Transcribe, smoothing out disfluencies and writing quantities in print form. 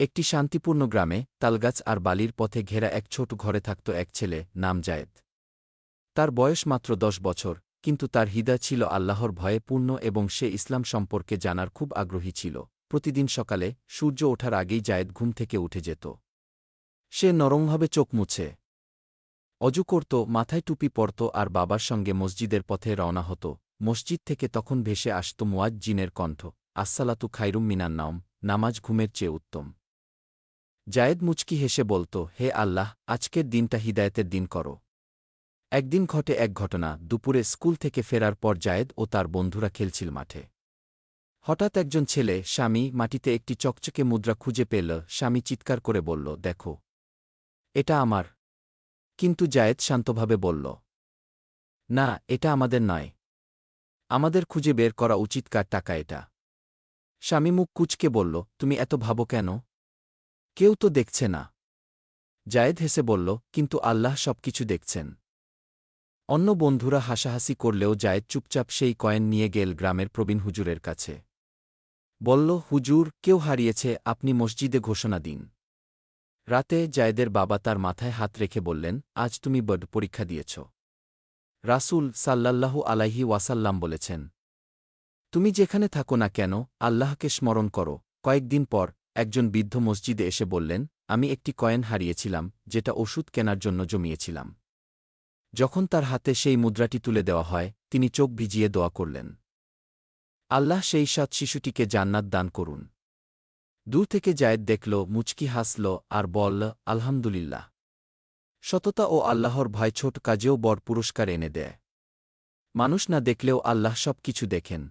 একটি শান্তিপূর্ণ গ্রামে তালগাছ আর বালির পথে ঘেরা এক ছোট ঘরে থাকত এক ছেলে, নাম জায়েদ। তার বয়স মাত্র ১০ বছর, কিন্তু তার হৃদয় ছিল আল্লাহর ভয়ে পূর্ণ এবং সে ইসলাম সম্পর্কে জানার খুব আগ্রহী ছিল। প্রতিদিন সকালে সূর্য ওঠার আগেই জায়েদ ঘুম থেকে উঠে যেত। সে নরমভাবে চোখ মুছে অজু করত, মাথায় টুপি পরত আর বাবার সঙ্গে মসজিদের পথে রওনা হতো। মসজিদ থেকে তখন ভেসে আসত মুয়াজ্জিনের কণ্ঠ, আসসালাতু খায়রুম মিনান নাওম, নামাজ ঘুমের চেয়ে উত্তম। জায়েদ মুচকি হেসে বলত, হে আল্লাহ, আজকের দিনটা হিদায়েতের দিন করো। একদিন ঘটে এক ঘটনা। দুপুরে স্কুল থেকে ফেরার পর জায়েদ ও তার বন্ধুরা খেলছিল মাঠে। হঠাৎ একজন ছেলে, স্বামী, মাটিতে একটি চকচকে মুদ্রা খুঁজে পেল। স্বামী চিৎকার করে বলল, দেখো, এটা আমার। কিন্তু জায়েদ শান্তভাবে বলল, না, এটা আমাদের নয়। আমাদের খুঁজে বের করা উচিত কার টাকা এটা। স্বামী মুখ কুঁচকে বলল, তুমি এত ভাবো কেন? কেউ তো দেখছে না। জায়েদ হেসে বলল, কিন্তু আল্লাহ সবকিছু দেখছেন। অন্য বন্ধুরা হাসাহাসি করলেও জায়েদ চুপচাপ সেই কয়েন নিয়ে গেল গ্রামের প্রবীণ হুজুরের কাছে। বলল, হুজুর, কেউ হারিয়েছে, আপনি মসজিদে ঘোষণা দিন। রাতে জায়েদের বাবা তার মাথায় হাত রেখে বললেন, আজ তুমি বড় পরীক্ষা দিয়েছ। রাসূল সাল্লাল্লাহু আলাইহি ওয়াসাল্লাম বলেছেন, তুমি যেখানে থাকো না কেন, আল্লাহকে স্মরণ করো। কয়েকদিন পর একজন বৃদ্ধ মসজিদে এসে বললেন, আমি একটি কয়েন হারিয়েছিলাম, যেটা ওষুধ কেনার জন্য জমিয়েছিলাম। যখন তার হাতে সেই মুদ্রাটি তুলে দেওয়া হয়, তিনি চোখ ভিজিয়ে দোয়া করলেন, আল্লাহ সেই সৎ শিশুটিকে জান্নাত দান করুন। দূর থেকে জায়েদ দেখল, মুচকি হাসল আর বলল, আলহামদুলিল্লাহ। সততা ও আল্লাহর ভয় ছোট কাজেও বড় পুরস্কার এনে দেয়। মানুষ না দেখলেও আল্লাহ সব কিছু দেখেন।